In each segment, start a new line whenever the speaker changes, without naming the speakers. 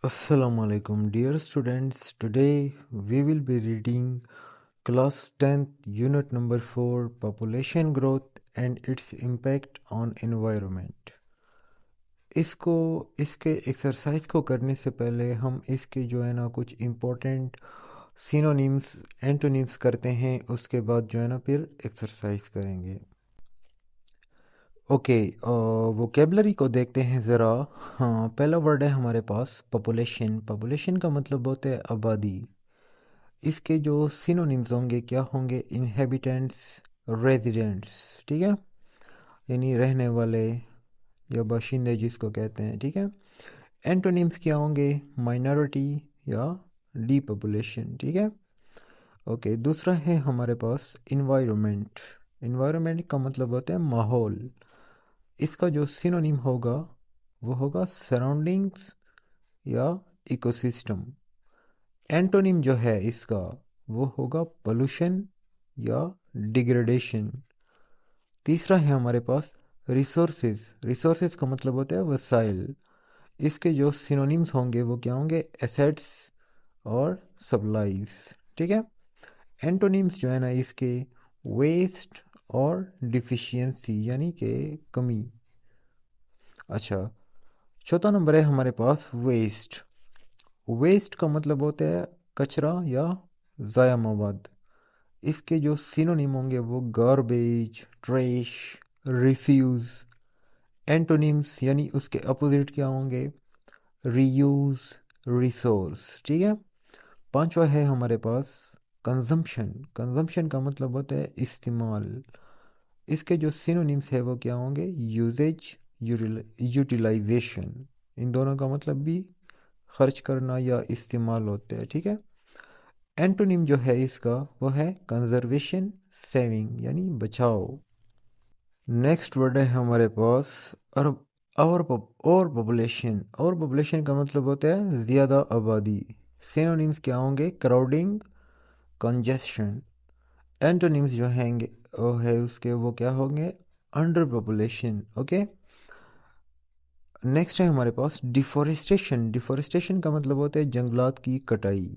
Assalamu alaikum, dear students. Today we will be reading class 10th unit number 4 population growth and its impact on environment. इसको इसके exercise को करने से पहले हम इसके जो है ना कुछ इम्पोर्टेंट सिनोनिम्स एंटोनिम्स करते हैं, उसके बाद जो है ना फिर एक्सरसाइज करेंगे। ओके, वोकेबलरी को देखते हैं ज़रा। हाँ, पहला वर्ड है हमारे पास पॉपुलेशन। पॉपुलेशन का मतलब होता है आबादी। इसके जो सिनोनिम्स होंगे क्या होंगे? इनहेबिटेंट्स, रेजिडेंट्स, ठीक है, यानी रहने वाले या बाशिंदे जिसको कहते हैं, ठीक है। एंटोनिम्स क्या होंगे? माइनॉरिटी या डीपॉपुलेशन, ठीक है। ओके, दूसरा है हमारे पास इन्वायरमेंट। इन्वायरमेंट का मतलब होता है माहौल। इसका जो सिनोनिम होगा वो होगा सराउंडिंग्स या इकोसिस्टम। एंटोनिम जो है इसका वो होगा पोल्यूशन या डिग्रेडेशन। तीसरा है हमारे पास रिसोर्सेज। रिसोर्सेज का मतलब होता है वसाइल। इसके जो सिनोनिम्स होंगे वो क्या होंगे? एसेट्स और सप्लाईज, ठीक है। एंटोनिम्स जो है ना इसके वेस्ट और डिफिशियंसी यानी कि कमी। अच्छा, चौथा नंबर है हमारे पास वेस्ट। वेस्ट का मतलब होता है कचरा या ज़ाया मवाद। इसके जो सिनोनिम होंगे वो गार्बेज, ट्रैश, रिफ्यूज़। एंटोनिम्स यानी उसके अपोजिट क्या होंगे? रीयूज, रिसोर्स, ठीक है। पांचवा है हमारे पास कंजम्पशन। कंजम्पशन का मतलब होता है इस्तेमाल। इसके जो सिनोनिम्स है वो क्या होंगे? Usage, utilisation. इन दोनों का मतलब भी खर्च करना या इस्तेमाल होता है, ठीक है। एंटोनिम जो है इसका वो है कंजर्वेशन, सेविंग यानी बचाओ। नेक्स्ट वर्ड है हमारे पास और पॉपुलेशन। और पॉपुलेशन का मतलब होता है ज़्यादा आबादी। सिनोनिम्स क्या होंगे? Crowding, congestion. एंटोनिम्स जो हैंगे वो है उसके वो क्या होंगे? Under population. ओके, नेक्स्ट है हमारे पास डिफोरेस्टेशन। डिफोरेस्टेशन का मतलब होता है जंगलात की कटाई।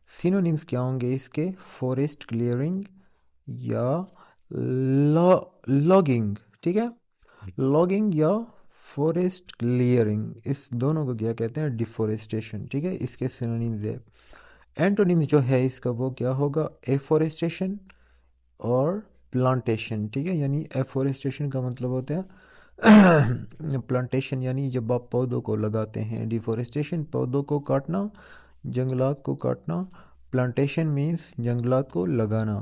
सिनोनिम्स क्या होंगे इसके? फॉरेस्ट क्लियरिंग या लॉगिंग, ठीक है। लॉगिंग या फॉरेस्ट क्लियरिंग, इस दोनों को क्या कहते हैं? डिफोरेस्टेशन, ठीक है। इसके सिनोनिम्स है। एंटोनिम्स जो है इसका वो क्या होगा? एफोरेस्टेशन और प्लांटेशन, ठीक है। यानी एफोरेस्टेशन का मतलब होता है प्लांटेशन यानी जब आप पौधों को लगाते हैं। डिफोरेस्टेशन पौधों को काटना, जंगलात को काटना। प्लांटेशन मीन्स जंगलात को लगाना।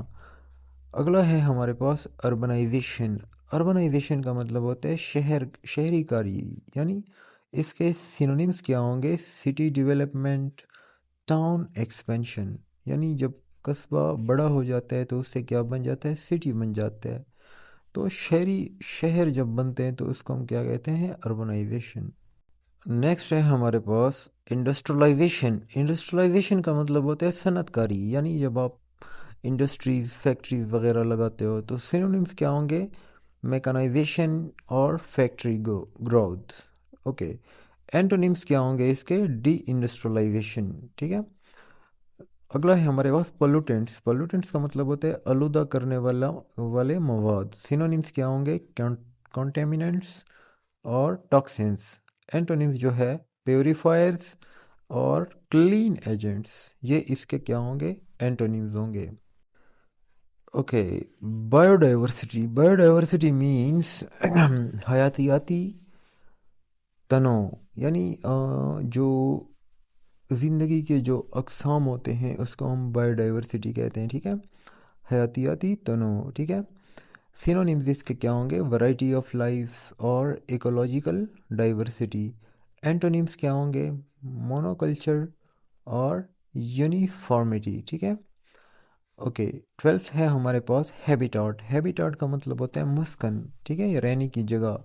अगला है हमारे पास अर्बनाइजेशन। अर्बनाइजेशन का मतलब होता है शहरीकारी। यानी इसके सिनोनिम्स क्या होंगे? City development, town expansion. यानी जब कस्बा बड़ा हो जाता है तो उससे क्या बन जाता है? सिटी बन जाता है। तो शहर जब बनते हैं तो उसको हम क्या कहते हैं? अर्बनाइजेशन। नेक्स्ट है हमारे पास इंडस्ट्रियलाइजेशन। इंडस्ट्रियलाइजेशन का मतलब होता है सनतकारी। यानी जब आप इंडस्ट्रीज, फैक्ट्रीज वगैरह लगाते हो तो सिनोनिम्स क्या होंगे? मैकेनाइजेशन और फैक्ट्री ग्रोथ। ओके, एंटोनिम्स क्या होंगे इसके? डी इंडस्ट्रियलाइजेशन, ठीक है। अगला है हमारे पास पोल्यूटेंट्स। पोल्यूटेंट्स का मतलब होता है आलूदा करने वाले मवाद। सिनोनिम्स क्या होंगे? कॉन्टेमिनेंट्स और टॉक्सिन्स। एंटोनिम्स जो है प्योरीफायर्स और क्लीन एजेंट्स। ये इसके क्या होंगे? एंटोनिम्स होंगे। Okay, biodiversity. बायोडाइवर्सिटी मीन्स हयातियाती तनों। यानी जो ज़िंदगी के जो अक़साम होते हैं उसको हम बायोडाइवर्सिटी कहते हैं, ठीक है। हयातियाती तनों, ठीक है। सिनोनिम्स इसके क्या होंगे? वैरायटी ऑफ लाइफ और इकोलॉजिकल डाइवर्सिटी। एंटोनिम्स क्या होंगे? मोनोकल्चर और यूनिफॉर्मिटी, ठीक है। ओके, ट्वेल्थ है हमारे पास हैबिटाट। हैबिटाट का मतलब होता है मस्कन, ठीक है, या रहने की जगह।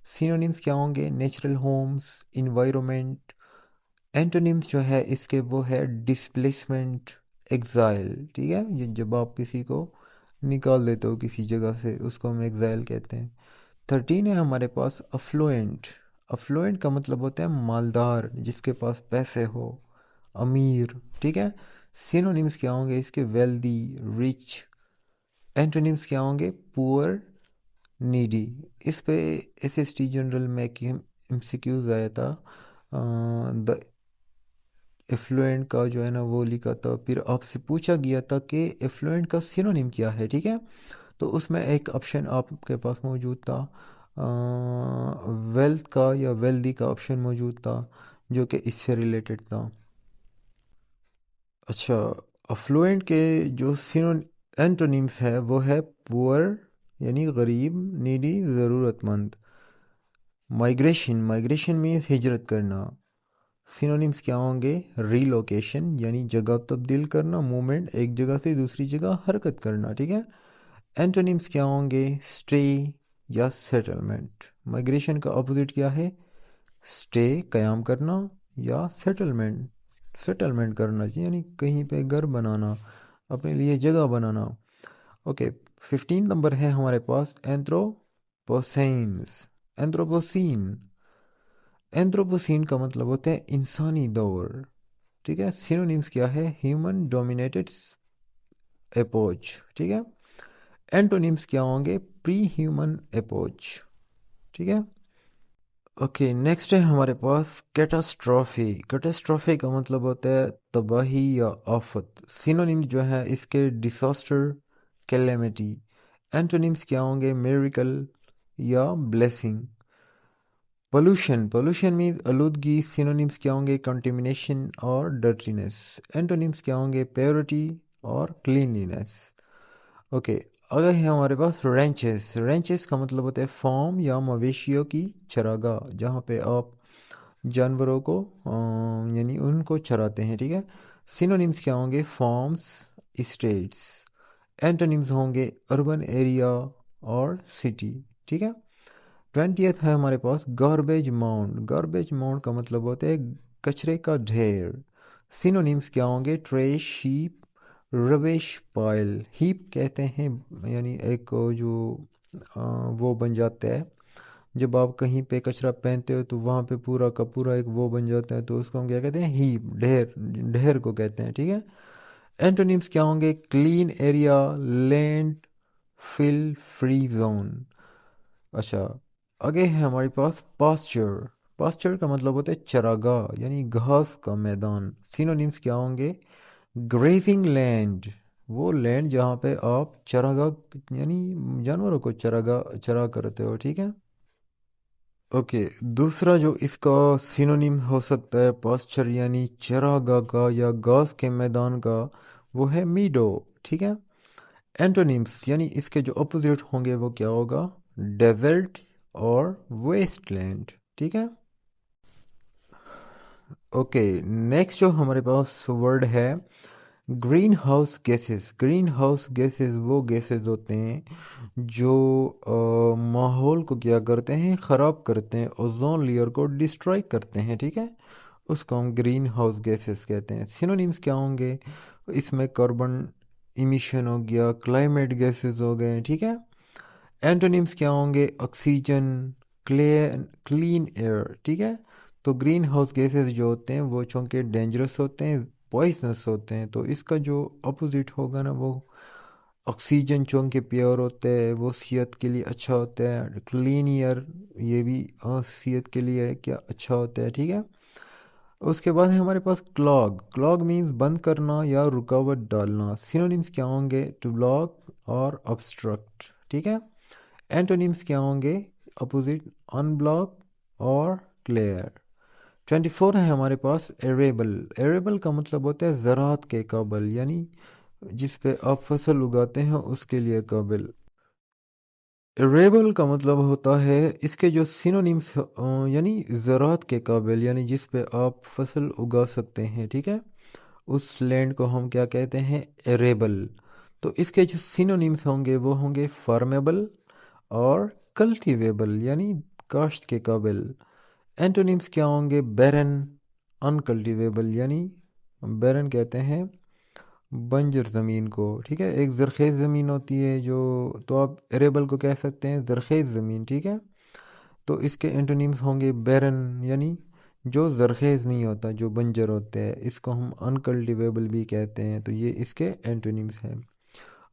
सिनोनिम्स क्या होंगे? Natural Holmes, environment. एंटोनिम्स जो है इसके वो है डिस्प्लेसमेंट, एग्जाइल, ठीक है। ये जब आप किसी को निकाल देते हो किसी जगह से उसको हम एग्जाइल कहते हैं। 13 है हमारे पास अफ्लुएंट। अफ्लुएंट का मतलब होता है मालदार, जिसके पास पैसे हो, अमीर, ठीक है। सिनोनिम्स क्या होंगे इसके? Wealthy, rich. एंटोनिम्स क्या होंगे? Poor, needy. इस पे एसएसटी जनरल में कि एमसीक्यूज आया था। द एफ्लुएंट का जो है ना वो लिखा था, फिर आपसे पूछा गया था कि एफ्लुएंट का सिनोनिम क्या है, ठीक है। तो उसमें एक ऑप्शन आपके पास मौजूद था, वेल्थ का या वेल्दी का ऑप्शन मौजूद था, जो कि इससे रिलेटेड था। अच्छा, अफ्लुएंट के जो सिनो एंटोनिम्स है वो है पुअर यानी गरीब, नीडी ज़रूरतमंद। माइग्रेशन, माइग्रेशन मीन्स हिजरत करना। सिनोनिम्स क्या होंगे? रीलोकेशन यानी जगह तब्दील करना, मूवमेंट, एक जगह से दूसरी जगह हरकत करना, ठीक है। एंटोनिम्स क्या होंगे? स्टे या सेटलमेंट। माइग्रेशन का अपोजिट क्या है? स्टे, कयाम करना, या सेटलमेंट, सेटलमेंट करना चाहिए यानी कहीं पे घर बनाना, अपने लिए जगह बनाना। ओके, 15 नंबर है हमारे पास एंथ्रोपोसेन्स। एंथ्रोपोसीन, एंथ्रोपोसीन का मतलब होता है इंसानी दौर, ठीक है। सिनोनिम्स क्या है? ह्यूमन डोमिनेटेड एपोच, ठीक है। एंटोनिम्स क्या होंगे? प्री ह्यूमन एपोच, ठीक है। ओके, नेक्स्ट है हमारे पास कैटास्ट्रॉफी। कैटास्ट्रॉफी का मतलब होता है तबाही या आफत। सिनोनिम्स जो है इसके डिसास्टर, कैलेमिटी। एंटोनिम्स क्या होंगे? मिरेकल या ब्लेसिंग। पोल्यूशन, पोल्यूशन मीन्स आलूदगी। सिनोनिम्स क्या होंगे? कंटेमिनेशन और डर्टीनेस। एंटोनिम्स क्या होंगे? प्योरिटी और क्लीनलीनेस। ओके, अगर है हमारे पास रेंचेस। रेंचेस का मतलब होता है फार्म या मवेशियों की चरागाह, जहाँ पे आप जानवरों को यानी उनको चराते हैं, ठीक है। सिनोनिम्स क्या होंगे? Farms, estates. एंटोनिम्स होंगे अर्बन एरिया और सिटी, ठीक है। 20th है हमारे पास गार्बेज माउंड। गार्बेज माउंड का मतलब होता है कचरे का ढेर। सिनोनिम्स क्या होंगे? Trash heap, rubbish pile. Heap कहते हैं यानी एक जो वो बन जाता है जब आप कहीं पे कचरा पहनते हो तो वहाँ पे पूरा का पूरा एक वो बन जाता है, तो उसको हम क्या कहते हैं? हीप, ढेर, ढेर को कहते हैं, ठीक है। एंटोनिम्स क्या होंगे? Clean area, land feel free zone. अच्छा, आगे है हमारे पास पास्चर। पास्चर का मतलब होता है चरागाह यानी घास का मैदान। सिनोनिम्स क्या होंगे? ग्रेजिंग लैंड, वो लैंड जहाँ पे आप चरागाह यानी जानवरों को चरागाह चरा करते हो, ठीक है। ओके, दूसरा जो इसका सिनोनिम हो सकता है पास्चर यानी चरागाह का या घास के मैदान का, वो है मीडो, ठीक है। एंटोनिम्स यानी इसके जो अपोजिट होंगे वो क्या होगा? डेजर्ट और वेस्टलैंड, ठीक है। ओके, नेक्स्ट जो हमारे पास वर्ड है green house gases. Green house gases वो गैसेस होते हैं जो माहौल को क्या करते हैं? ख़राब करते हैं, ओजोन लेयर को डिस्ट्रॉय करते हैं, ठीक है। उसको हम ग्रीन हाउस गैसेस कहते हैं। सिनोनिम्स क्या होंगे इसमें? कार्बन इमिशन हो गया, क्लाइमेट गैसेस हो गए, ठीक है। एंटोनिम्स क्या होंगे? ऑक्सीजन, क्लीन एयर, ठीक है। तो ग्रीन हाउस गैसेस जो होते हैं वो चूँकि डेंजरस होते हैं, पॉइजनस होते हैं, तो इसका जो अपोजिट होगा ना वो ऑक्सीजन चूँकि प्योर होता है वो सेहत के लिए अच्छा होता है। क्लीन एयर ये भी सेहत के लिए क्या अच्छा होता है, ठीक है। उसके बाद है हमारे पास क्लॉग। क्लॉग मीन्स बंद करना या रुकावट डालना। सिनोनिम्स क्या होंगे? टू ब्लॉक और obstruct, ठीक है। एंटोनिम्स क्या होंगे अपोजिट? अनब्लॉक और क्लियर। 24 है हमारे पास एरेबल। एरेबल का मतलब होता है ज़राअत के काबिल यानी जिस पे आप फसल उगाते हैं उसके लिए काबिल। एरेबल का मतलब होता है इसके जो सिनोनिम्स यानी ज़राअत के काबिल यानी जिस पे आप फसल उगा सकते हैं, ठीक है। उस लैंड को हम क्या कहते हैं? एरेबल। तो इसके जो सिनोनिम्स होंगे वो होंगे फार्मेबल और कल्टीवेबल यानी काश्त के काबिल। एंटोनिम्स क्या होंगे? बैरन, अनकल्टीवेबल यानी बैरन कहते हैं बंजर ज़मीन को, ठीक है। एक ज़रख़ेज़ ज़मीन होती है जो, तो आप एरेबल को कह सकते हैं ज़रख़ेज़ ज़मीन, ठीक है। तो इसके एंटोनिम्स होंगे बैरन, यानी जो जरखेज़ नहीं होता, जो बंजर होते हैं, इसको हम अनकल्टिवेबल भी कहते हैं। तो ये इसके एंटोनिम्स हैं।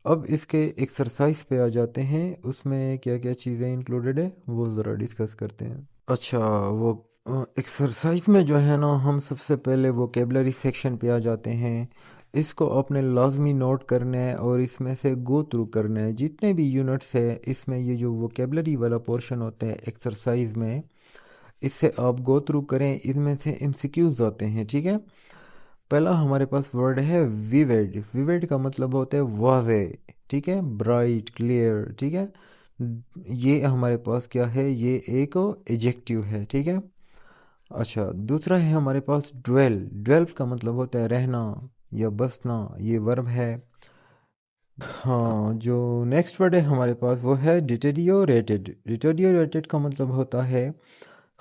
अब इसके एक्सरसाइज पे आ जाते हैं, उसमें क्या क्या चीज़ें इंक्लूडेड है वो ज़रा डिस्कस करते हैं। अच्छा, वो एक्सरसाइज में जो है ना, हम सबसे पहले वोकेबलरी सेक्शन पे आ जाते हैं। इसको आपने लाजमी नोट करना है और इसमें से गो थ्रू करना है। जितने भी यूनिट्स है इसमें, ये जो वोकेबलरी वाला पोर्शन होता है एक्सरसाइज में, इससे आप गो थ्रू करें। इनमें से एमसीक्यूज आते हैं, ठीक है। पहला हमारे पास वर्ड है विविड। विविड का मतलब होता है वाज़े, ठीक है, ब्राइट, क्लियर, ठीक है। ये हमारे पास क्या है, ये एक एजेक्टिव है, ठीक है। अच्छा, दूसरा है हमारे पास ड्वेल। ड्वेल्व का मतलब होता है रहना या बसना, ये वर्ब है। हाँ, जो नेक्स्ट वर्ड है हमारे पास वो है डिटेरियोरेटेड। डिटेरियोरेटेड का मतलब होता है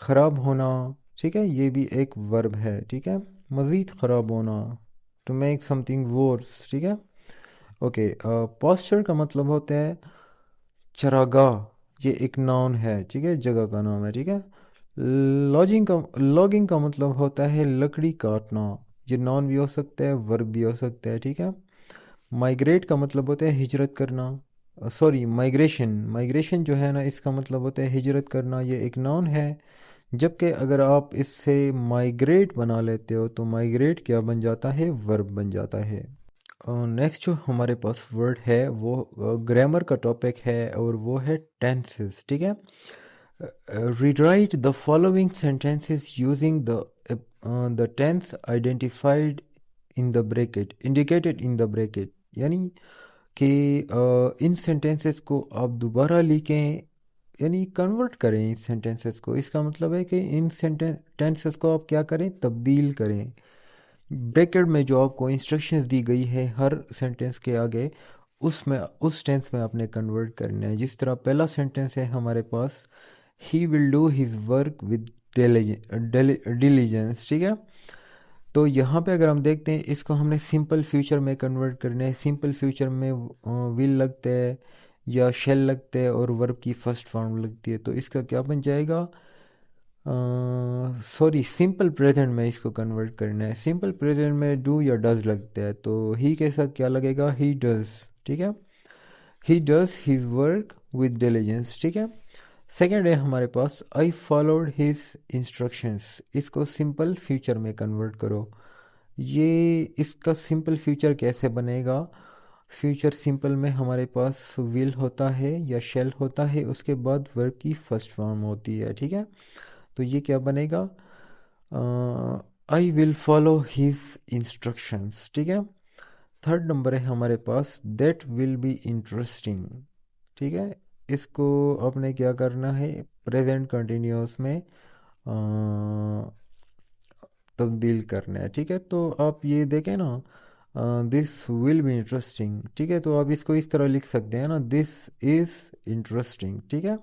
ख़राब होना, ठीक है, ये भी एक वर्ब है, ठीक है। मज़ीद ख़राब होना, टू मेक समथिंग वर्स, ठीक है। ओके, पॉस्चर का मतलब होता है चरागाह, ये एक नाउन है, ठीक है, जगह का नाम है, ठीक है। लॉगिंग का मतलब होता है लकड़ी काटना, ये नाउन भी हो सकता है, वर्ब भी हो सकता है, ठीक है। माइग्रेट का मतलब होता है हिजरत करना, सॉरी, माइग्रेशन। माइग्रेशन जो है ना, इसका मतलब होता है हिजरत करना, ये एक नाउन है। जबकि अगर आप इससे माइग्रेट बना लेते हो तो माइग्रेट क्या बन जाता है, वर्ब बन जाता है। नेक्स्ट जो हमारे पास वर्ड है वो ग्रामर का टॉपिक है और वो है टेंसेस, ठीक है। Rewrite the following sentences using the tense identified in the bracket, indicated in the bracket, यानी कि इन सेंटेंसेस को आप दोबारा लिखें, यानी कन्वर्ट करें इस सेंटेंसेस को। इसका मतलब है कि इन सेंटेंसेस को आप क्या करें, तब्दील करें। ब्रैकेट में जो आपको इंस्ट्रक्शंस दी गई है हर सेंटेंस के आगे, उसमें उस टेंस में आपने कन्वर्ट करना है। जिस तरह पहला सेंटेंस है हमारे पास, he will do his work with diligence, ठीक है। तो यहाँ पे अगर हम देखते हैं, इसको हमने सिंपल फ्यूचर में कन्वर्ट करना है। सिंपल फ्यूचर में विल लगता है या शेल लगता है और वर्ब की फर्स्ट फॉर्म लगती है, तो इसका क्या बन जाएगा, सॉरी, सिंपल प्रेजेंट में इसको कन्वर्ट करना है। सिंपल प्रेजेंट में डू या डज लगता है, तो ही के साथ क्या लगेगा, ही डज, ठीक है। He does his work with diligence, ठीक है। सेकेंड है हमारे पास, आई फॉलोड हिज इंस्ट्रक्शंस। इसको सिंपल फ्यूचर में कन्वर्ट करो। ये इसका सिंपल फ्यूचर कैसे बनेगा, फ्यूचर सिंपल में हमारे पास विल होता है या शेल होता है, उसके बाद वर्ब की फर्स्ट फॉर्म होती है, ठीक है। तो ये क्या बनेगा, I will follow his instructions, ठीक है। थर्ड नंबर है हमारे पास, दैट विल बी इंटरेस्टिंग, ठीक है। इसको आपने क्या करना है, प्रेजेंट कंटिन्यूअस में तब्दील करना है, ठीक है। तो आप ये देखें ना, दिस विल बी इंटरेस्टिंग, ठीक है, तो आप इसको इस तरह लिख सकते हैं ना, दिस इज़ इंटरेस्टिंग, ठीक है,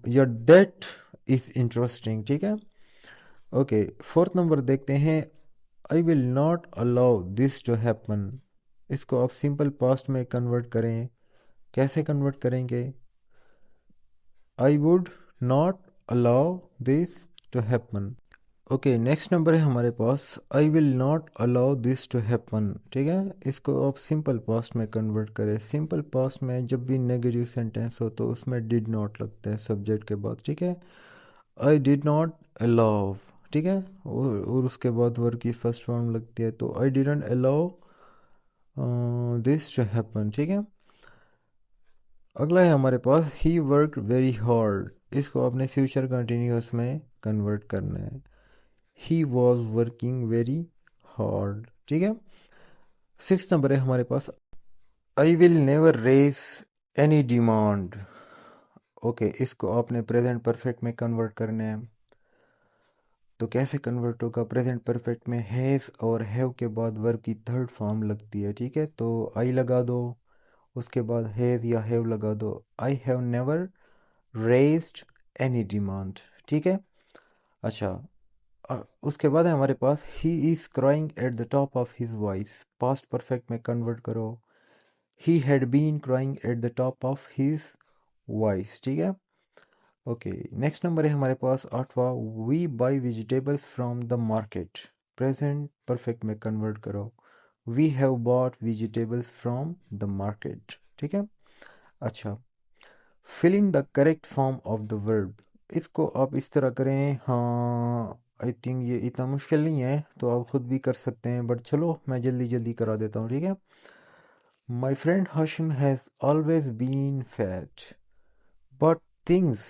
या दैट इज़ इंटरेस्टिंग, ठीक है। ओके, फोर्थ नंबर देखते हैं, I will not allow this to happen. इसको आप सिंपल पास्ट में कन्वर्ट करें, कैसे कन्वर्ट करेंगे, I would not allow this to happen. Okay, next number है हमारे पास, I will not allow this to happen, ठीक है। इसको आप सिंपल पास्ट में कन्वर्ट करें। सिंपल पास्ट में जब भी नेगेटिव सेंटेंस हो तो उसमें डिड नॉट लगता है सब्जेक्ट के बाद, ठीक है। आई डिड नॉट अलाउ, ठीक है, और उसके बाद वर्ब की फर्स्ट फॉर्म लगती है, तो I didn't allow this to happen, ठीक है। अगला है हमारे पास, ही वर्क वेरी हार्ड। इसको आपने फ्यूचर कंटिन्यूअस में कन्वर्ट करना है, he was working very hard, ठीक है। सिक्स नंबर है हमारे पास, I will never raise any demand. Okay, इसको आपने प्रेजेंट परफेक्ट में कन्वर्ट करना है। तो कैसे कन्वर्ट होगा, प्रेजेंट परफेक्ट में हैज़ और हैव के बाद वर्ब की थर्ड फॉर्म लगती है, ठीक है। तो आई लगा दो, उसके बाद हैज़ या हैव लगा दो, I have never raised any demand, ठीक है। अच्छा, उसके बाद है हमारे पास, he is crying at the top of his voice. Past perfect में कन्वर्ट करो, he had been crying at the top of his voice, ठीक है। ओके, नेक्स्ट नंबर है हमारे पास आठवां, we buy vegetables from the market. Present perfect में convert करो, we have bought vegetables from the market. ठीक है। अच्छा, fill in the correct form of the verb. इसको आप इस तरह करें, हाँ आई थिंक ये इतना मुश्किल नहीं है, तो आप खुद भी कर सकते हैं, बट चलो मैं जल्दी जल्दी करा देता हूँ। ठीक है। My friend Hashim has always been fat but things,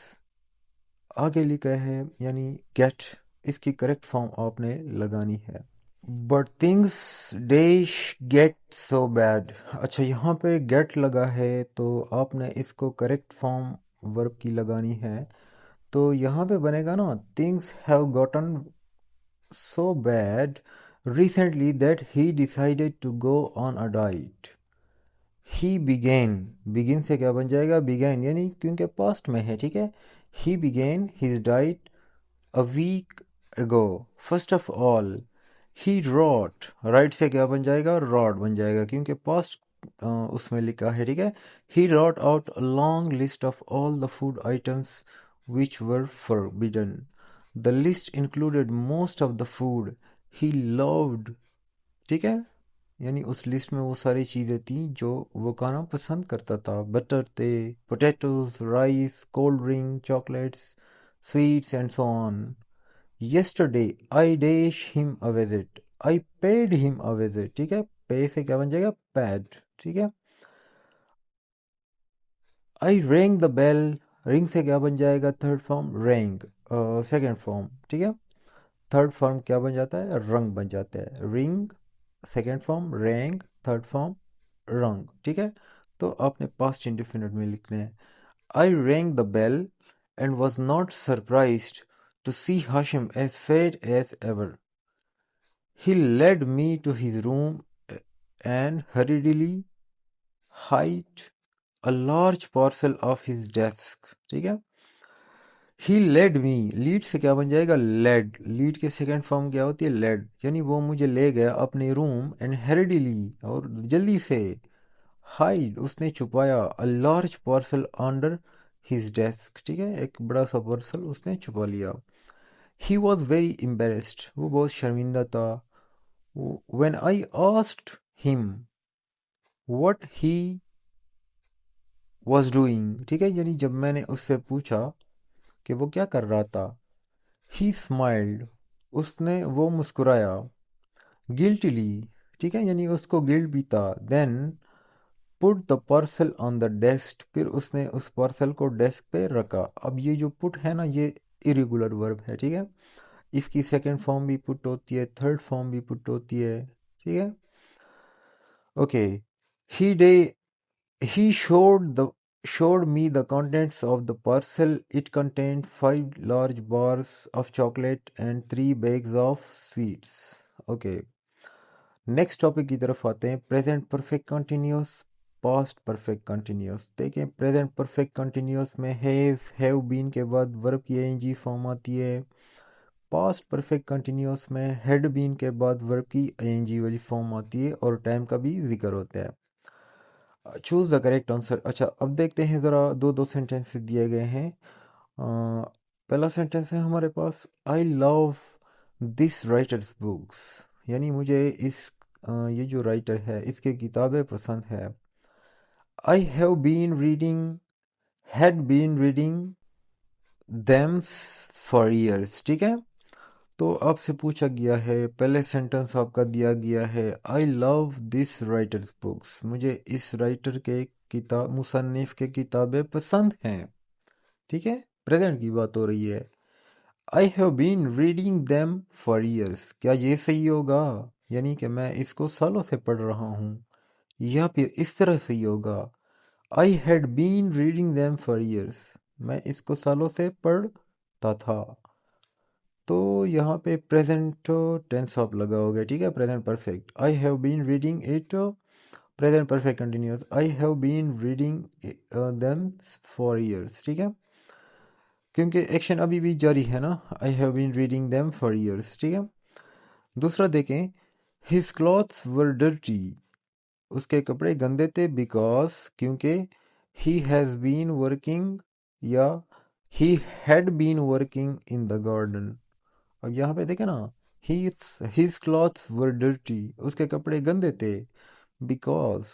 आगे लिखा है यानी गेट, इसकी करेक्ट फॉर्म आपने लगानी है। But things dash get so bad. अच्छा, यहाँ पे गेट लगा है तो आपने इसको करेक्ट फॉर्म वर्ब की लगानी है। तो यहाँ पे बनेगा ना, things have gotten so bad recently that he decided to go on a diet. He began, begin से क्या बन जाएगा, बिगेन, यानी क्योंकि पास्ट में है। ठीक है। ही begin his diet a week ago. First of all, he wrote, right से क्या बन जाएगा, रॉड बन जाएगा, क्योंकि पास्ट उसमें लिखा है। ठीक है। He wrote out a long list of all the food items which were forbidden. The list included most of the food he loved. ठीक है। यानी उस लिस्ट में वो सारी चीज़ें थी जो वो खाना पसंद करता था। बटर थे, potatoes, rice, cold drink, chocolates, sweets and so on. Yesterday I dash him a visit. I paid him a visit. ठीक है। पे से क्या बन जाएगा, paid। ठीक है। I rang the bell. Ring से क्या बन जाएगा, third form, rang, second form. ठीक है। थर्ड फॉर्म क्या बन जाता है, रंग बन जाता है। Ring second form, rang third form, रंग। ठीक है। तो आपने पास्ट इंडेफिनिट में लिखना है। I rang the bell and was not surprised to see Hashim as fat as ever. He led me to his room and hurriedly hid a large parcel of his desk। ठीक है। He led me, lead से क्या बन जाएगा, led, lead के second form क्या होती है, led, यानी वो मुझे ले गया अपने रूम, एंड hurriedly, और जल्दी से, hide, उसने छुपाया, a large parcel under his desk। ठीक है। एक बड़ा सा पार्सल उसने छुपा लिया। He was very embarrassed, वो बहुत शर्मिंदा था। When I asked him what he was doing, ठीक है, यानी जब मैंने उससे पूछा कि वो क्या कर रहा था, he smiled, उसने, वो मुस्कुराया, guiltily, ठीक है, यानी उसको गिल्ट भी था, then put the parcel on the desk, फिर उसने उस पार्सल को डेस्क पे रखा। अब ये जो put है ना, ये इरेगुलर वर्ब है। ठीक है। इसकी सेकंड फॉर्म भी पुट होती है, थर्ड फॉर्म भी पुट होती है। ठीक है। Okay, he day he showed me the contents of the parcel. It contained 5 large bars of chocolate and 3 bags of sweets. Okay, next topic की तरफ आते हैं, present perfect continuous, past perfect continuous. देखें, present perfect continuous में has, have been के बाद verb की ING form आती है। पास्ट परफेक्ट कंटिन्यूस में हैड बीन के बाद वर्ब की आईएनजी वाली फॉर्म आती है और टाइम का भी जिक्र होता है। Choose the correct answer. अच्छा, अब देखते हैं ज़रा, दो दो सेंटेंसेस दिए गए हैं। पहला सेंटेंस है हमारे पास, I love this writer's books, यानी मुझे इस ये जो राइटर है इसके किताबें पसंद है। I have been reading, had been reading them for years. ठीक है। तो आपसे पूछा गया है, पहले सेंटेंस आपका दिया गया है, आई लव दिस राइटर्स बुक्स, मुझे इस राइटर के किताब, मुसन्निफ के किताबें पसंद हैं। ठीक है। प्रेजेंट की बात हो रही है। I have been reading them for years, क्या ये सही होगा, यानी कि मैं इसको सालों से पढ़ रहा हूँ, या फिर इस तरह सही होगा, I had been reading them for years, मैं इसको सालों से पढ़ता था। तो यहाँ पे प्रेजेंट टेंस आप लगाओगे। ठीक है। Present perfect, I have been reading it, present perfect continuous, I have been reading them for years. ठीक है। क्योंकि एक्शन अभी भी जारी है ना, I have been reading them for years. ठीक है। दूसरा देखें, हिज क्लॉथ्स वर डर्टी, उसके कपड़े गंदे थे, बिकॉज, क्योंकि, ही हैज़ बीन वर्किंग, या he had been working in the garden. अब यहाँ पे देखे ना, हिज क्लॉथ्स वर डर्टी, उसके कपड़े गंदे थे। Because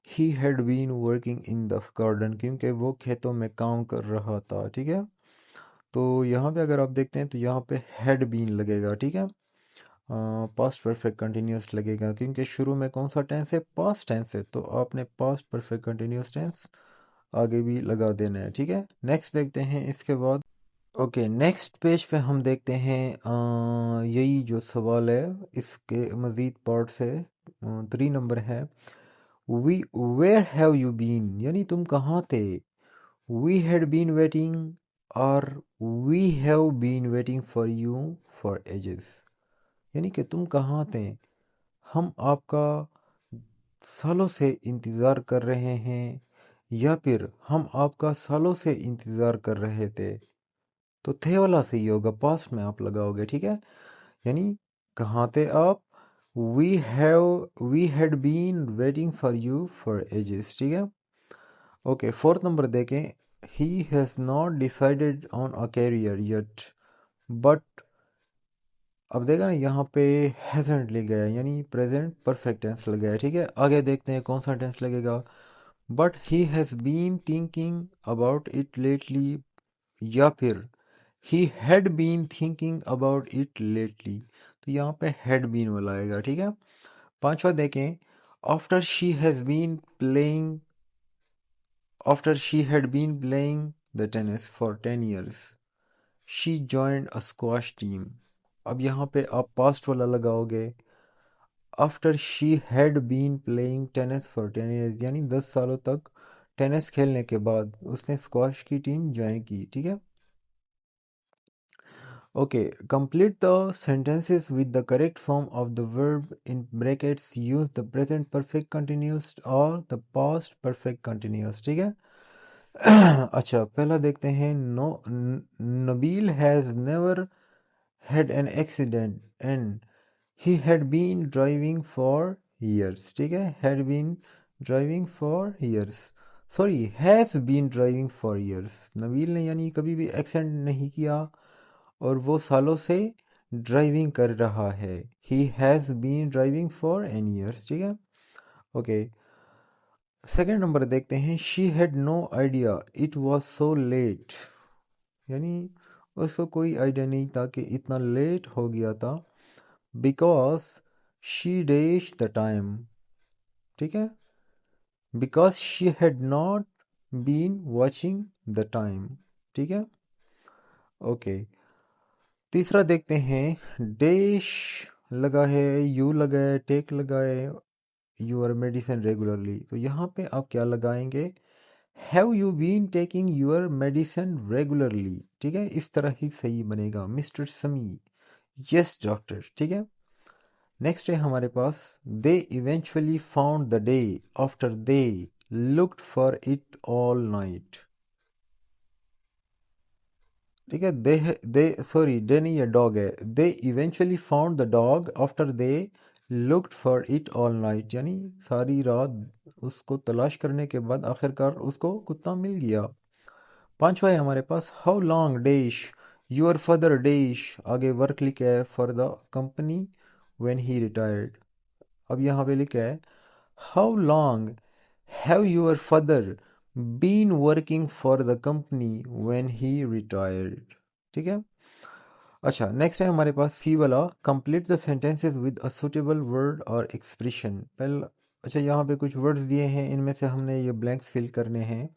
he had been working in the garden, क्योंकि वो खेतों में काम कर रहा था। ठीक है, तो यहाँ पे अगर आप देखते हैं तो यहाँ पे हैड बीन लगेगा। ठीक है, पास्ट परफेक्ट कंटिन्यूस लगेगा क्योंकि शुरू में कौन सा टेंस है, पास्ट टेंस है, तो आपने पास्ट परफेक्ट कंटिन्यूस टेंस आगे भी लगा देना है। ठीक है, नेक्स्ट देखते हैं इसके बाद। ओके, नेक्स्ट पेज पे हम देखते हैं यही जो सवाल है इसके मज़ीद पार्ट्स है। 3 नंबर है, we where have you been, यानी तुम कहाँ थे। वी हैड बीन वेटिंग और we have been waiting for you for ages, यानी कि तुम कहाँ थे, हम आपका सालों से इंतज़ार कर रहे हैं, या फिर हम आपका सालों से इंतज़ार कर रहे थे। तो थे वाला सही होगा, पास्ट में आप लगाओगे। ठीक है, यानी कहाँ थे आप, we had been waiting for you for ages. ठीक है, ओके, 4th नंबर देखें, he has not decided on a career yet, but अब देखा ना यहाँ पे हैजंट लिख गया है, यानी प्रेजेंट परफेक्ट टेंस लग गया है। ठीक है, आगे देखते हैं कौन सा टेंस लगेगा। But he has been thinking about it lately, या फिर he had been thinking about it lately, तो यहाँ पे हैड बीन वाला आएगा। ठीक है, 5वां देखें, after she has been playing, after she had been playing the tennis for 10 years, she joined a squash team. अब यहाँ पे आप पास्ट वाला लगाओगे, after she had been playing tennis for 10 years, यानी 10 सालों तक टेनिस खेलने के बाद उसने स्क्वाश की टीम ज्वाइन की। ठीक है, okay, complete the sentences with the correct form of the verb in brackets. Use the present perfect continuous or the past perfect continuous. ठीक है। अच्छा, पहला देखते हैं, no Nabeel has never had an accident and he had been driving for years। ठीक है, had been driving for years, sorry has been driving for years। Nabeel ने यानी कभी भी एक्सीडेंट नहीं किया और वो सालों से ड्राइविंग कर रहा है। he has been driving for n years। ठीक है, ओके, सेकंड नंबर देखते हैं, she had no idea it was so late, यानी उसको कोई आइडिया नहीं था कि इतना लेट हो गया था। Because she dash the time. ठीक है, because she had not been watching the time. ठीक है, ओके, तीसरा देखते हैं, डैश लगा है, यू लगा है, टेक लगा है यूर मेडिसिन रेगुलरली, तो यहाँ पे आप क्या लगाएंगे, have you been taking your medicine regularly. ठीक है, इस तरह ही सही बनेगा, मिस्टर समी, यस डॉक्टर। ठीक है, नेक्स्ट है हमारे पास, they eventually found the day after they looked for it all night. ठीक है, दे सॉरी डे नहीं है, डॉग है, they eventually found the dog after they looked for it all night, यानी सारी रात उसको तलाश करने के बाद आखिरकार उसको कुत्ता मिल गया। 5वां है हमारे पास, how long dash your father dash, आगे वर्क लिखा है for the company when he retired. अब यहाँ पे लिखा है, how long have your father been working for the company when he retired. ठीक है, अच्छा, नेक्स्ट है हमारे पास सी वाला, complete the sentences with a suitable word और एक्सप्रेशन। पहला, अच्छा यहाँ पे कुछ वर्ड्स दिए हैं, इनमें से हमने ये ब्लैंक्स फिल करने हैं।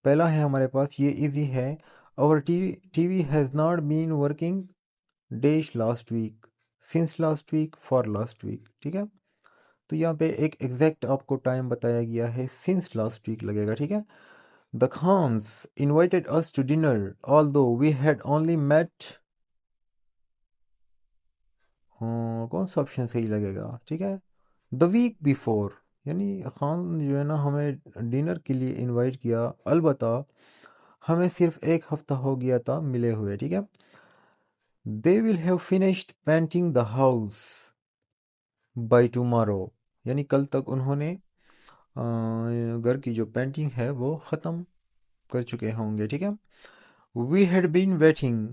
पहला है हमारे पास, ये इजी है, our TV has not been working dash last week, since last week, for last week. ठीक है, तो यहाँ पे एक एग्जैक्ट आपको टाइम बताया गया है, सिंस लास्ट वीक लगेगा। ठीक है, the Khans invited us to dinner although we had only met, कौन सा ऑप्शन सही लगेगा। ठीक है, द वीक बिफोर, यानी खान जो है ना हमें डिनर के लिए इनवाइट किया, अलबत्ता हमें सिर्फ एक हफ्ता हो गया था मिले हुए। ठीक है, they will have finished painting the house by tomorrow, यानी कल तक उन्होंने घर की जो पेंटिंग है वो ख़त्म कर चुके होंगे। ठीक है, we had been waiting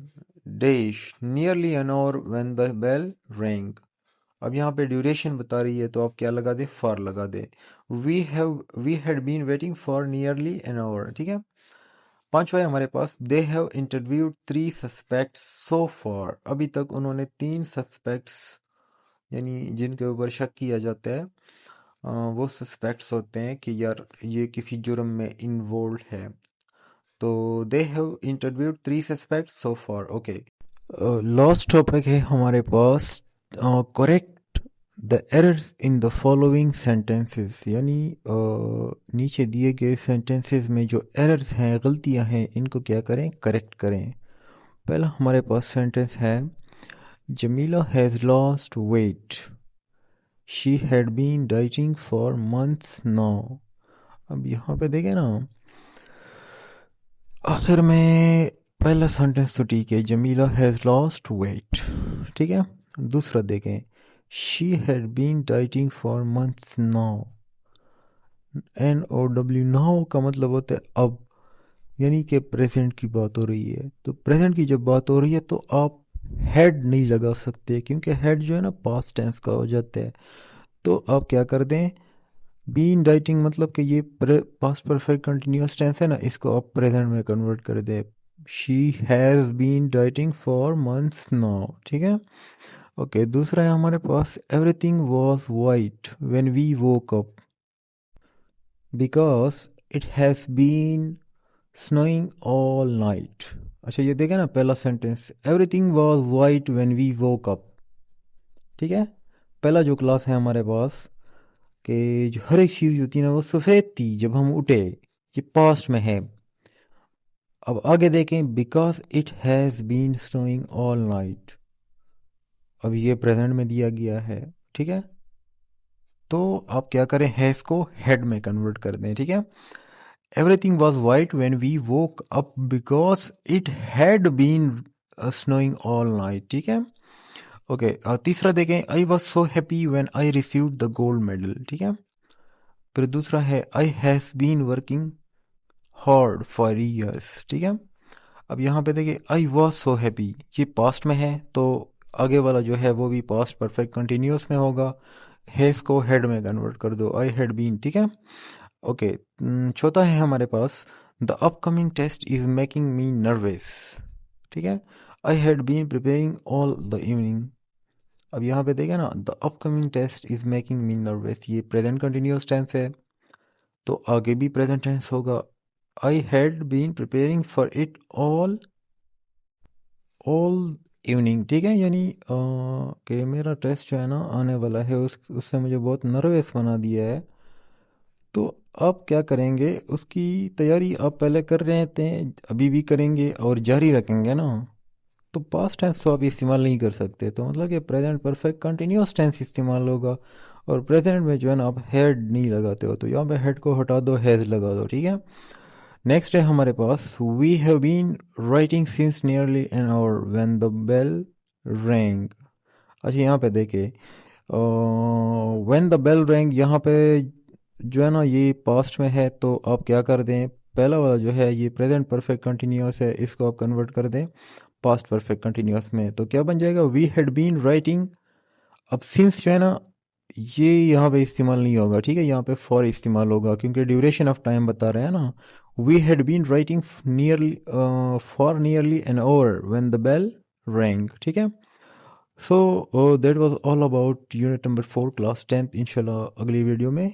dash nearly an hour when the bell rang। अब यहाँ पे ड्यूरेशन बता रही है तो आप क्या लगा दे, फॉर लगा दे। We had been waiting for nearly an hour, ठीक है। पांचवा है हमारे पास, they have interviewed 3 suspects so far. अभी तक उन्होंने 3 सस्पेक्ट्स यानी जिनके ऊपर शक किया जाता है, वो सस्पेक्ट्स होते हैं कि यार ये किसी जुर्म में इन्वॉल्व है। तो they have interviewed 3 suspects so far, okay. Last topic है हमारे पास, correct the errors in the following sentences, यानी नीचे दिए गए सेंटेंसेस में जो एरर्स हैं, गलतियां हैं, इनको क्या करें, करेक्ट करें। पहला हमारे पास सेंटेंस है, Jamila has lost weight, she had been dieting for months now. अब यहाँ पे देखें ना, आखिर में पहला सेंटेंस तो ठीक है, जमीला हैज़ लॉस्ट वेट, ठीक है। दूसरा देखें, she had been dieting for months now. NOW now का मतलब होता है अब, यानी कि प्रेजेंट की बात हो रही है। तो प्रेजेंट की जब बात हो रही है तो आप हेड नहीं लगा सकते, क्योंकि हेड जो है ना पास्ट टेंस का हो जाता है। तो आप क्या कर दें, बीन डाइटिंग मतलब कि ये पास्ट परफेक्ट कंटिन्यूअस टेंस है ना, इसको आप प्रेजेंट में कन्वर्ट कर दें। She has been dieting for months now, ठीक है। ओके, दूसरा है हमारे पास, everything was white when we woke up because it has been snowing all night. अच्छा ये देखें ना, पहला sentence, everything was white when we woke up, ठीक है। पहला जो क्लास है हमारे पास, कि जो हर एक चीज़ होती है ना वो सफ़ेद थी जब हम उठे, ये पास्ट में है। अब आगे देखें, because it has been snowing all night, अब ये प्रेजेंट में दिया गया है, ठीक है। तो आप क्या करें, हैज़ को हेड में कन्वर्ट कर दें, ठीक है। Everything was white when we woke up because it had been snowing all night, ठीक है। ओके, तीसरा देखें, I was so happy when I received the gold medal, ठीक है। फिर दूसरा है, I has been working hard for years, ठीक है। अब यहाँ पे देखिए, आई वॉज सो हैप्पी, ये पास्ट में है तो आगे वाला जो है वो भी पास्ट परफेक्ट कंटिन्यूअस में होगा। हैज़ को हेड में कन्वर्ट कर दो, आई हैड बीन, ठीक है। ओके, चौथा है हमारे पास, the upcoming test is making me nervous, ठीक है। I had been preparing all the evening. अब यहाँ पे देखिए ना, the upcoming test is making me nervous, ये प्रेजेंट कंटिन्यूअस टेंस है तो आगे भी प्रेजेंट टेंस होगा। I had been preparing for it all evening, ठीक है। यानी कि मेरा टेस्ट जो है ना आने वाला है, उससे मुझे बहुत नर्वस बना दिया है। तो आप क्या करेंगे, उसकी तैयारी आप पहले कर रहे थे, अभी भी करेंगे और जारी रखेंगे ना। तो पास्ट टेंस तो आप इस्तेमाल नहीं कर सकते, तो मतलब कि प्रेजेंट परफेक्ट कंटिन्यूअस टेंस इस्तेमाल होगा। और प्रेजेंट में जो है ना आप हेड नहीं लगाते हो, तो यहाँ पे हेड को हटा दो, हैज़ लगा दो, ठीक है। नेक्स्ट है हमारे पास, we have been writing since nearly an hour when the bell rang. अच्छा यहाँ पे देखे, व्हेन द बेल रैंग, यहाँ पे जो है ना ये पास्ट में है तो आप क्या कर दें, पहला वाला जो है ये प्रेजेंट परफेक्ट कंटिन्यूअस है, इसको आप कन्वर्ट कर दें पास्ट परफेक्ट कंटिन्यूअस में, तो क्या बन जाएगा, वी हैड बीन राइटिंग। अब सिंस जो है ना ये यहाँ पे इस्तेमाल नहीं होगा, ठीक है, यहाँ पे फॉर इस्तेमाल होगा क्योंकि ड्यूरेशन ऑफ टाइम बता रहे हैं ना। We had been writing nearly for nearly an hour when the bell rang, ठीक है। So that was all about unit number 4 class 10th। इंशाल्लाह अगली वीडियो में